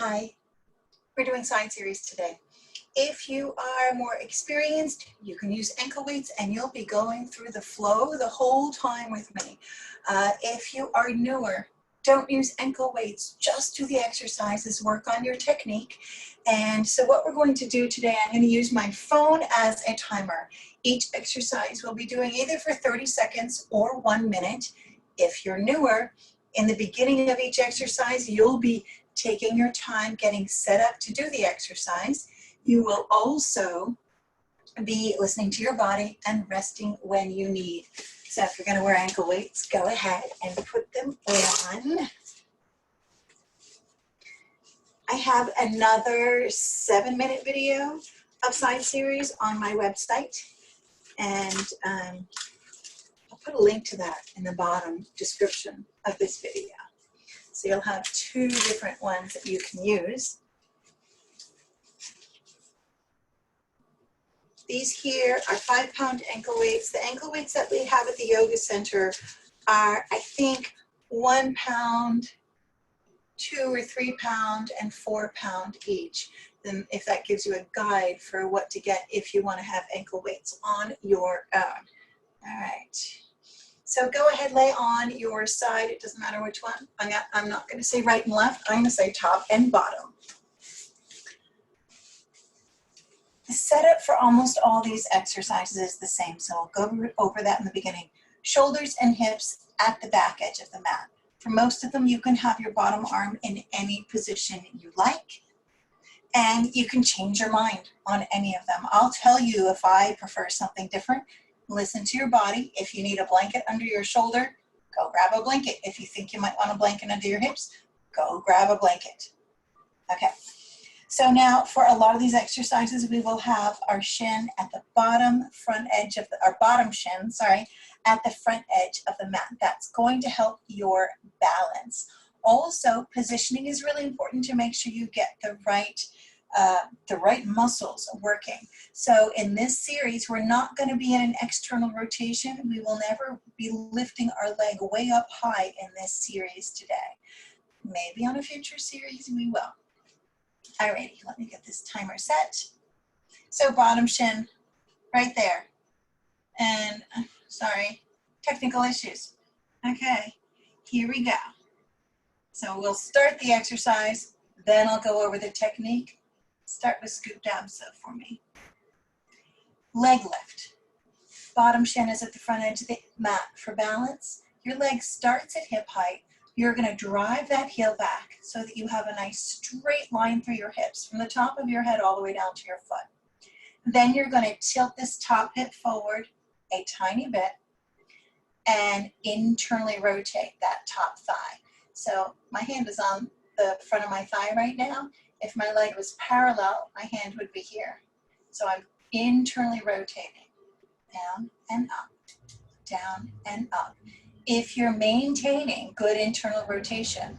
Hi, we're doing side series today. If you are more experienced, you can use ankle weights and you'll be going through the flow the whole time with me. If you are newer, don't use ankle weights, just do the exercises, work on your technique. And so what we're going to do today, I'm going to use my phone as a timer. Each exercise we'll be doing either for 30 seconds or 1 minute. If you're newer, in the beginning of each exercise, you'll be taking your time getting set up to do the exercise. You will also be listening to your body and resting when you need. So if you're going to wear ankle weights, go ahead and put them on. I have another 7-minute video of side series on my website, and I'll put a link to that in the bottom description of this video. So you'll have 2 different ones that you can use. These here are 5-pound ankle weights. The ankle weights that we have at the yoga center are, I think, 1 pound, 2 or 3 pound, and 4 pound each. Then if that gives you a guide for what to get if you want to have ankle weights on your own. All right. So go ahead, lay on your side. It doesn't matter which one. I'm not going to say right and left. I'm going to say top and bottom. The setup for almost all these exercises is the same, so I'll go over that in the beginning. Shoulders and hips at the back edge of the mat. For most of them, you can have your bottom arm in any position you like, and you can change your mind on any of them. I'll tell you if I prefer something different. Listen to your body. If you need a blanket under your shoulder, go grab a blanket. If you think you might want a blanket under your hips, go grab a blanket. Okay. So now for a lot of these exercises, we will have our shin at the bottom front edge of our bottom shin, at the front edge of the mat. That's going to help your balance. Also, positioning is really important to make sure you get the right muscles working. So in this series, we're not going to be in an external rotation. We will never be lifting our leg way up high in this series today. Maybe on a future series we will. Alrighty, let me get this timer set. So bottom shin right there. And sorry, technical issues. Okay, here we go. So we'll start the exercise, then I'll go over the technique. Start with scooped abs for me. Leg lift. Bottom shin is at the front edge of the mat for balance. Your leg starts at hip height. You're going to drive that heel back so that you have a nice straight line through your hips from the top of your head all the way down to your foot. Then you're going to tilt this top hip forward a tiny bit and internally rotate that top thigh. So my hand is on the front of my thigh right now. If my leg was parallel, my hand would be here. So I'm internally rotating, down and up, down and up. If you're maintaining good internal rotation,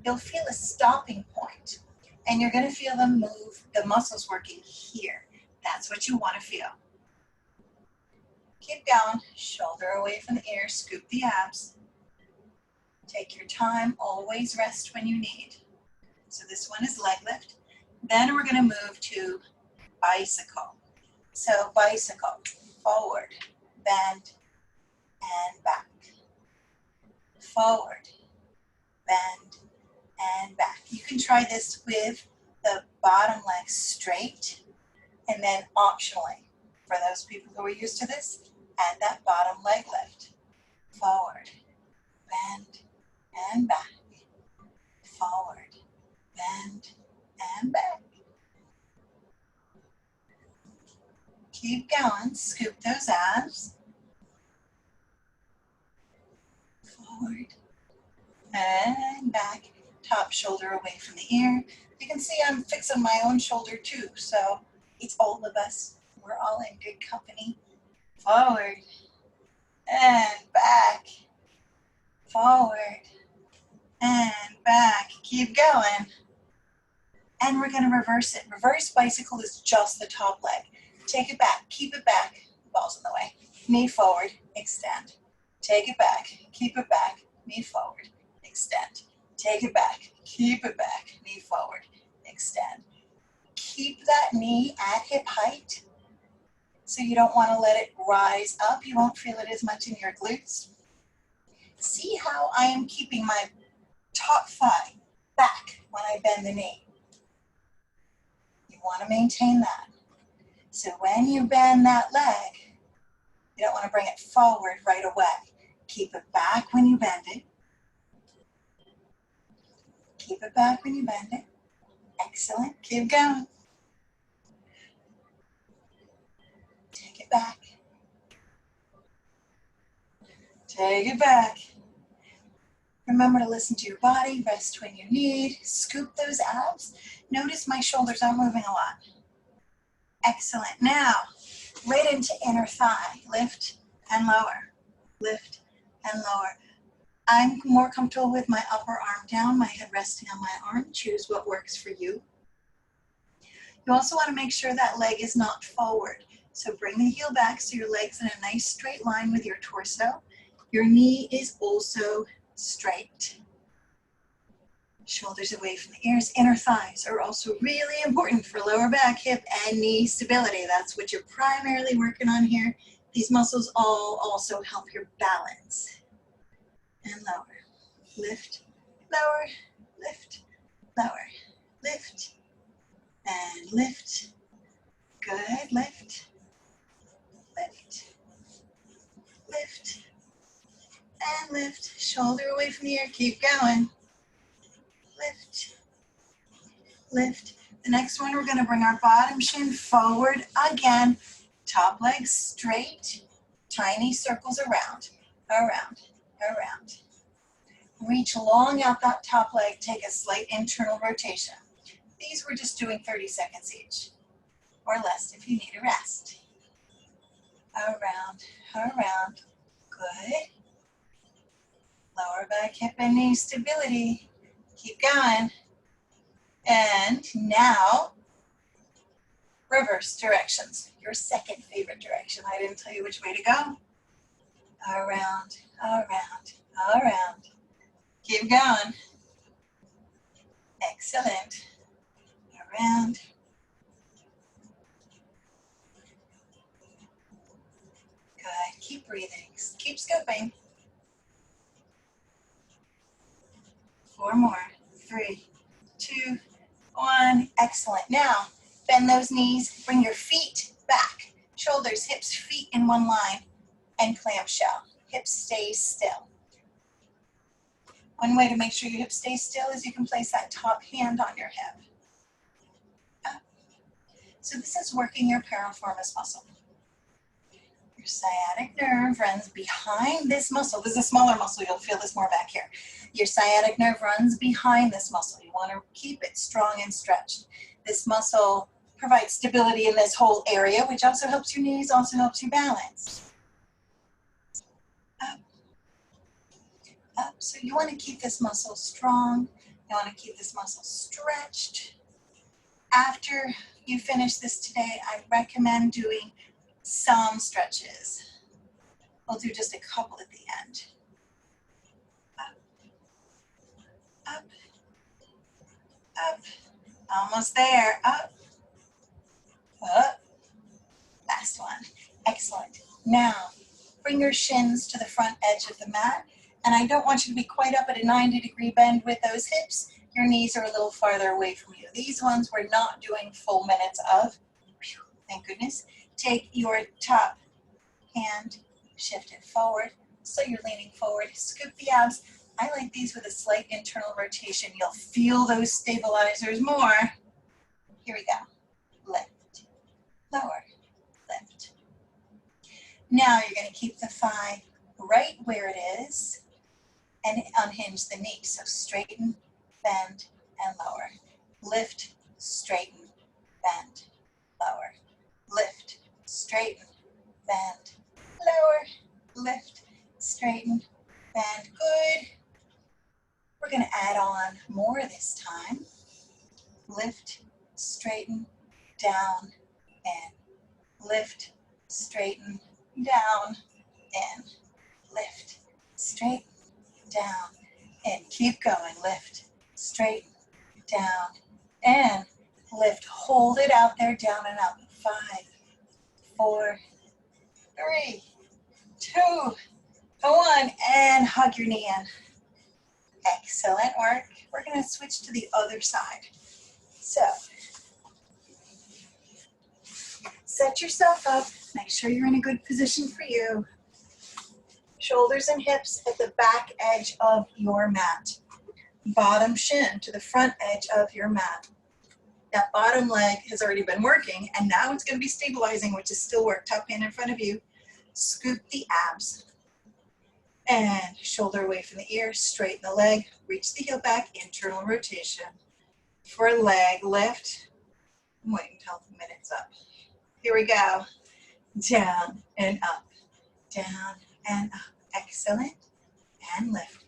you'll feel a stopping point, and you're going to feel them move, the muscles working here. That's what you want to feel. Keep going, shoulder away from the ear, scoop the abs. Take your time, always rest when you need. So this one is leg lift. Then we're going to move to bicycle. So bicycle, forward, bend, and back. Forward, bend, and back. You can try this with the bottom leg straight, and then optionally, for those people who are used to this, add that bottom leg lift. Forward, bend, and back. Forward, bend, and back. Keep going, scoop those abs. Forward and back, top shoulder away from the ear. You can see I'm fixing my own shoulder too, so it's all of us. We're all in good company. Forward and back, forward and back. Keep going. And we're going to reverse it. Reverse bicycle is just the top leg. Take it back, keep it back. The ball's in the way. Knee forward, extend. Take it back, keep it back, knee forward, extend. Take it back, keep it back, knee forward, extend. Keep that knee at hip height. So you don't want to let it rise up. You won't feel it as much in your glutes. See how I am keeping my top thigh back when I bend the knee. You want to maintain that. So when you bend that leg, you don't want to bring it forward right away. Keep it back when you bend it. Keep it back when you bend it. Excellent. Keep going. Take it back. Take it back. Remember to listen to your body. Rest when you need. Scoop those abs. Notice my shoulders aren't moving a lot. Excellent. Now, right into inner thigh. Lift and lower. Lift and lower. I'm more comfortable with my upper arm down, my head resting on my arm. Choose what works for you. You also want to make sure that leg is not forward. So bring the heel back so your leg's in a nice straight line with your torso. Your knee is also straight. Shoulders away from the ears. Inner thighs are also really important for lower back, hip, and knee stability. That's what you're primarily working on here. These muscles all also help your balance. And lower. Lift, lower, lift, lower, lift, and lift. Good. Lift, lift, lift, and lift. Shoulder away from the ear. Keep going. Lift, lift. The next one, we're going to bring our bottom shin forward again. Top leg straight. Tiny circles around, around, around. Reach long out that top leg. Take a slight internal rotation. These we're just doing 30 seconds each, or less if you need a rest. Around, around. Good. Lower back, hip, and knee stability. Keep going. And now, reverse directions. Your second favorite direction. I didn't tell you which way to go. Around, around, around. Keep going. Excellent. Around. Good. Keep breathing. Keep scooping. 4 more. 3, 2, 1. Excellent. Now, bend those knees. Bring your feet back. Shoulders, hips, feet in one line. And clamshell. Hips stay still. One way to make sure your hips stay still is you can place that top hand on your hip. Up. So this is working your piriformis muscle. Your sciatic nerve runs behind this muscle. This is a smaller muscle. You'll feel this more back here. Your sciatic nerve runs behind this muscle. You want to keep it strong and stretched. This muscle provides stability in this whole area, which also helps your knees, also helps you balance. Up. Up. So you want to keep this muscle strong. You want to keep this muscle stretched. After you finish this today, I recommend doing some stretches. We'll do just a couple at the end. Up, up, up. Almost there. Up, up. Last one. Excellent. Now, bring your shins to the front edge of the mat. And I don't want you to be quite up at a 90-degree bend with those hips. Your knees are a little farther away from you. These ones we're not doing full minutes of. Thank goodness. Take your top hand, shift it forward. So you're leaning forward. Scoop the abs. I like these with a slight internal rotation. You'll feel those stabilizers more. Here we go. Lift, lower, lift. Now you're going to keep the thigh right where it is and unhinge the knee. So straighten, bend, and lower. Lift, straighten, bend, lower. Lift, straighten, bend, lower. Lift, straighten, bend. Good. We're going to add on more this time. Lift, straighten, down, in. Lift, straighten, down, in. Lift, straighten, down, in. Keep going. Lift, straighten, down, And lift, hold it out there, down and up. 5, 4, 3, 2, 1, and hug your knee in. Excellent work. We're going to switch to the other side. So, set yourself up. Make sure you're in a good position for you. Shoulders and hips at the back edge of your mat. Bottom shin to the front edge of your mat. That bottom leg has already been working, and now it's going to be stabilizing, which is still work. Top hand in front of you. Scoop the abs. And shoulder away from the ear, straighten the leg, reach the heel back, internal rotation. For leg lift, wait until the minute's up. Here we go. Down and up, down and up. Excellent. And lift.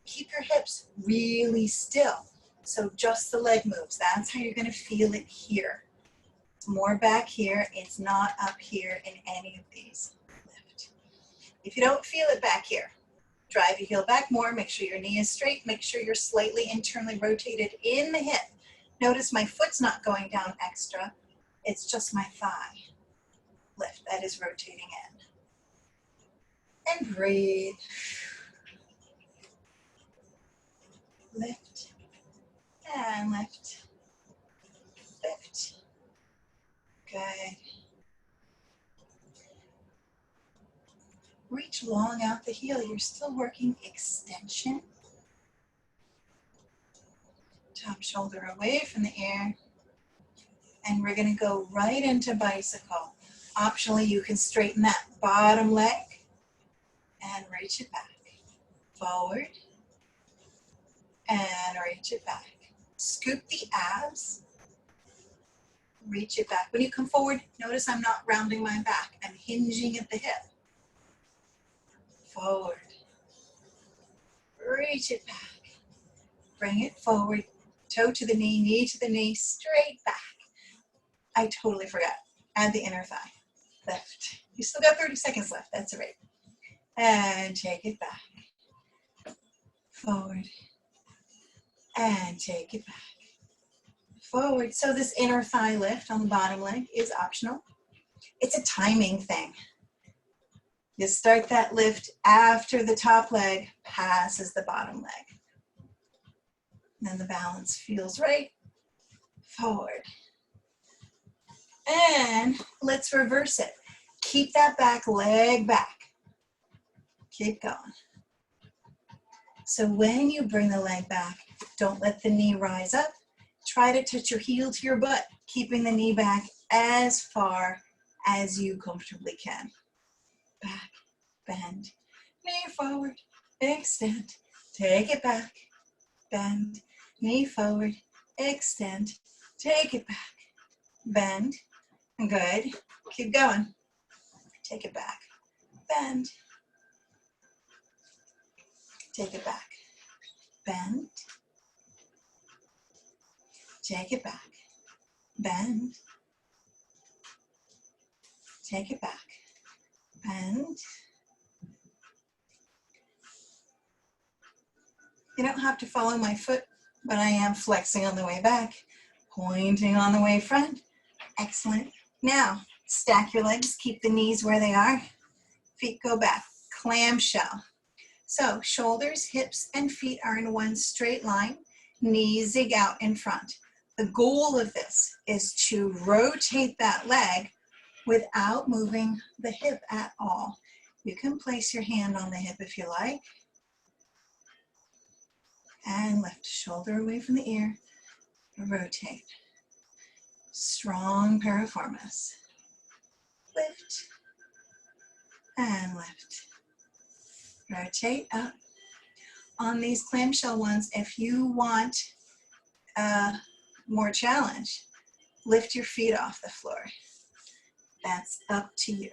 Keep your hips really still. So just the leg moves. That's how you're going to feel it here. It's more back here. It's not up here in any of these. Lift. If you don't feel it back here, drive your heel back more. Make sure your knee is straight. Make sure you're slightly internally rotated in the hip. Notice my foot's not going down extra. It's just my thigh. Lift. That is rotating in. And breathe. Lift. And lift. Lift. Good. Reach long out the heel. You're still working extension. Top shoulder away from the ear. And we're going to go right into bicycle. Optionally, you can straighten that bottom leg and reach it back. Forward and reach it back. Scoop the abs. Reach it back. When you come forward, notice I'm not rounding my back. I'm hinging at the hip. Forward. Reach it back. Bring it forward. Toe to the knee to the knee, straight back. I totally forgot. Add the inner thigh. Lift. You still got 30 seconds left. That's all right. And take it back. Forward. And take it back. Forward. So this inner thigh lift on the bottom leg is optional. It's a timing thing. You start that lift after the top leg passes the bottom leg. Then the balance feels right. Forward. And let's reverse it. Keep that back leg back. Keep going. So when you bring the leg back, don't let the knee rise up. Try to touch your heel to your butt, keeping the knee back as far as you comfortably can. Back, bend, knee forward, extend, take it back, bend, knee forward, extend, take it back, bend. Good. Keep going. Take it back, bend, take it back, bend, take it back, bend, take it back, bend. You don't have to follow my foot, but I am flexing on the way back, pointing on the way front. Excellent. Now, stack your legs, keep the knees where they are. Feet go back, clamshell. So shoulders, hips, and feet are in one straight line. Knees zig out in front. The goal of this is to rotate that leg without moving the hip at all. You can place your hand on the hip if you like. And lift, shoulder away from the ear. Rotate. Strong piriformis. Lift. And lift. Rotate up. On these clamshell ones, if you want more challenge, lift your feet off the floor. That's up to you.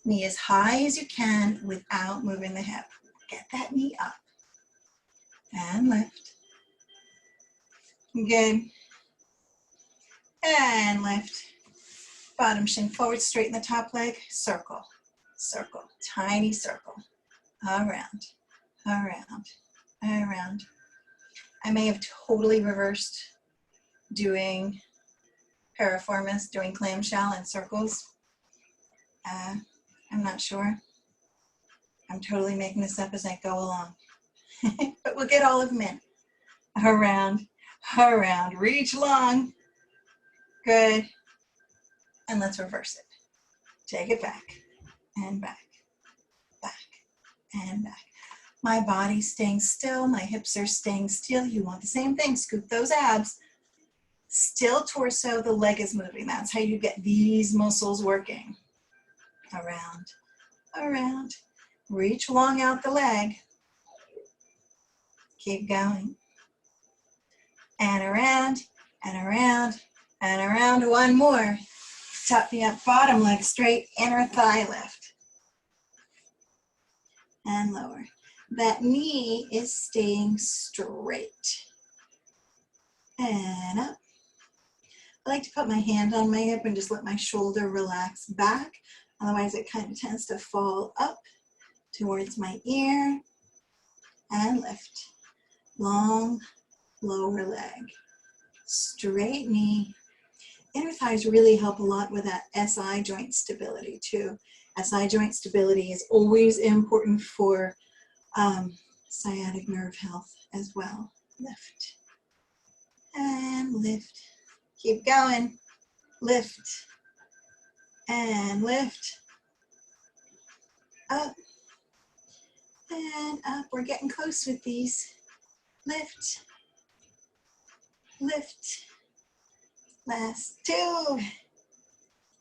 Knee as high as you can without moving the hip. Get that knee up. And lift. Good. And lift. Bottom shin forward, straighten the top leg. Circle, circle, tiny circle. Around, around, around. I may have totally reversed doing piriformis, doing clamshell and circles. I'm not sure. I'm totally making this up as I go along. But we'll get all of them in. Around, around, reach long. Good. And let's reverse it. Take it back and back, back and back. My body's staying still, my hips are staying still. You want the same thing, scoop those abs. Still torso, the leg is moving. That's how you get these muscles working. Around, around. Reach long out the leg. Keep going. And around, and around, and around. One more. Top the up, bottom leg straight, inner thigh lift. And lower. That knee is staying straight. And up. I like to put my hand on my hip and just let my shoulder relax back. Otherwise it kind of tends to fall up towards my ear. And lift. Long, lower leg. Straight knee. Inner thighs really help a lot with that SI joint stability too. SI joint stability is always important for sciatic nerve health as well. Lift and lift. Keep going. Lift and lift. Up and up. We're getting close with these. Lift. Lift. Last two.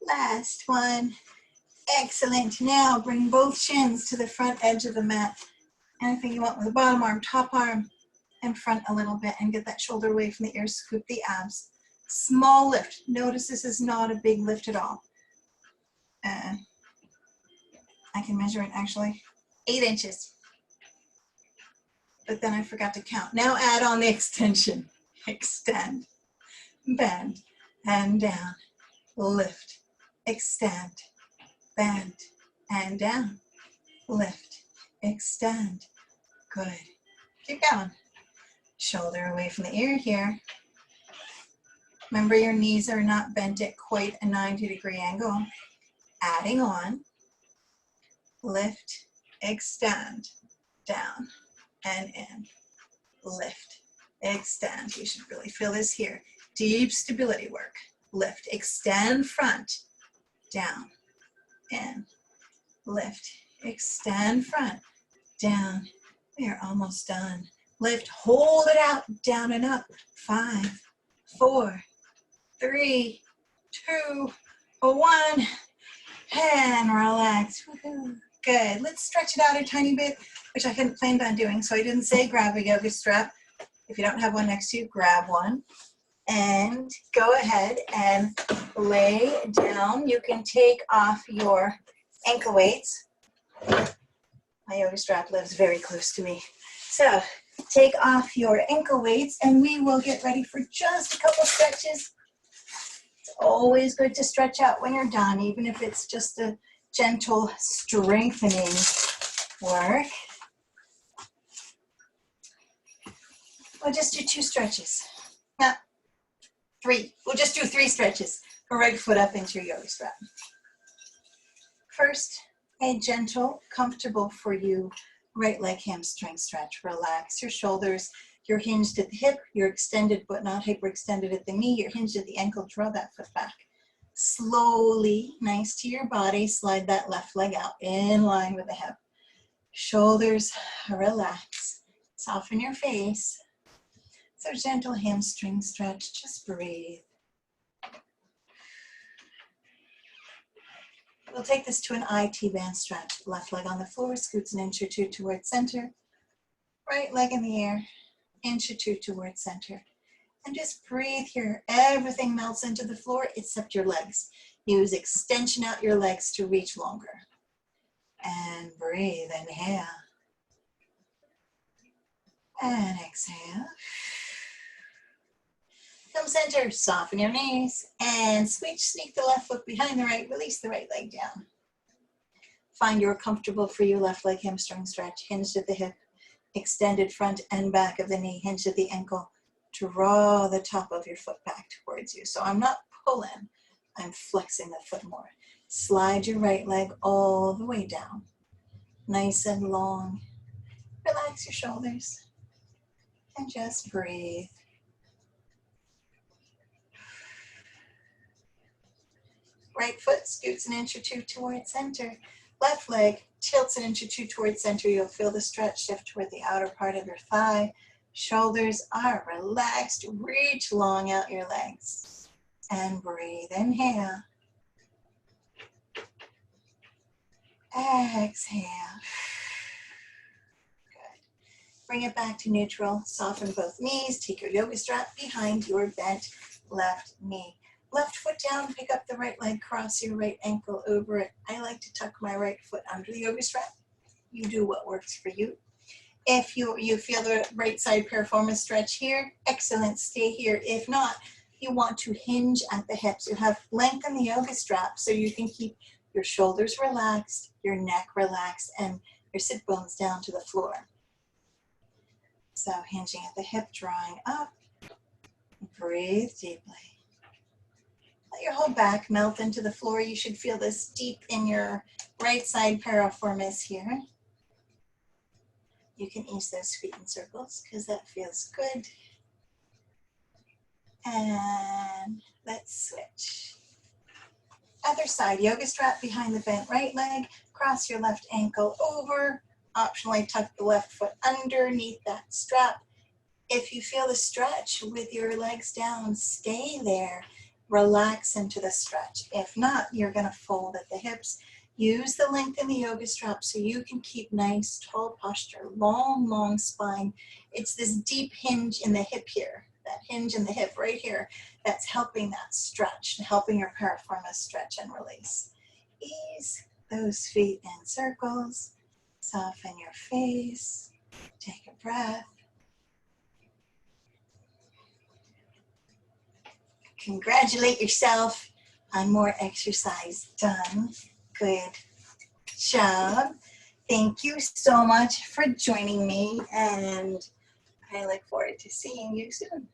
Last one. Excellent. Now bring both shins to the front edge of the mat. Anything you want with the bottom arm, top arm, and front a little bit, and get that shoulder away from the ear. Scoop the abs. Small lift. Notice this is not a big lift at all. I can measure it actually. 8 inches. But then I forgot to count. Now add on the extension. Extend. Bend. And down. Lift. Extend. Bend. And down. Lift. Extend. Good. Keep going. Shoulder away from the ear here. Remember, your knees are not bent at quite a 90-degree angle. Adding on. Lift. Extend. Down. And in. Lift. Extend. You should really feel this here. Deep stability work. Lift. Extend front. Down. In. Lift. Extend front. Down. We are almost done. Lift. Hold it out. Down and up. 5, 4, 3, 2, 1. And relax. Woohoo. Good. Let's stretch it out a tiny bit, which I hadn't planned on doing, so I didn't say grab a yoga strap. If you don't have one next to you, grab one. And go ahead and lay down. You can take off your ankle weights. My yoga strap lives very close to me. So take off your ankle weights and we will get ready for just a couple stretches. It's always good to stretch out when you're done, even if it's just a gentle strengthening work. We'll just do 2 stretches. No, 3. We'll just do 3 stretches. Go right foot up into your yoga strap. First, a gentle, comfortable for you right leg hamstring stretch. Relax your shoulders. You're hinged at the hip. You're extended but not hyperextended at the knee. You're hinged at the ankle. Draw that foot back. Slowly, nice to your body, slide that left leg out in line with the hip. Shoulders relax. Soften your face. So gentle hamstring stretch. Just breathe. We'll take this to an IT band stretch. Left leg on the floor, scoots an inch or 2 towards center. Right leg in the air, inch or 2 towards center. And just breathe here. Everything melts into the floor except your legs. Use extension out your legs to reach longer. And breathe. Inhale. And exhale. Come center, soften your knees, and sneak the left foot behind the right, release the right leg down. Find your comfortable for you left leg hamstring stretch, hinged at the hip. Extended front and back of the knee, hinge at the ankle. Draw the top of your foot back towards you. So I'm not pulling, I'm flexing the foot more. Slide your right leg all the way down. Nice and long. Relax your shoulders and just breathe. Right foot scoots an inch or two towards center. Left leg tilts an inch or two towards center. You'll feel the stretch shift toward the outer part of your thigh. Shoulders are relaxed. Reach long out your legs. And breathe. Inhale. Exhale. Good. Bring it back to neutral. Soften both knees. Take your yoga strap behind your bent left knee. Left foot down, pick up the right leg, cross your right ankle over it. I like to tuck my right foot under the yoga strap. You do what works for you. If you feel the right side piriformis stretch here, excellent, stay here. If not, you want to hinge at the hips. You have lengthen the yoga strap so you can keep your shoulders relaxed, your neck relaxed, and your sit bones down to the floor. So hinging at the hip, drawing up. Breathe deeply. Let your whole back melt into the floor. You should feel this deep in your right side piriformis here. You can ease those feet in circles because that feels good. And let's switch. Other side, yoga strap behind the bent right leg. Cross your left ankle over. Optionally tuck the left foot underneath that strap. If you feel the stretch with your legs down, stay there. Relax into the stretch. If not, you're going to fold at the hips. Use the length in the yoga strap so you can keep nice, tall posture, long, long spine. It's this deep hinge in the hip here, that hinge in the hip right here, that's helping that stretch, helping your piriformis stretch and release. Ease those feet in circles. Soften your face. Take a breath. Congratulate yourself on more exercise done. Good job. Thank you so much for joining me, and I look forward to seeing you soon.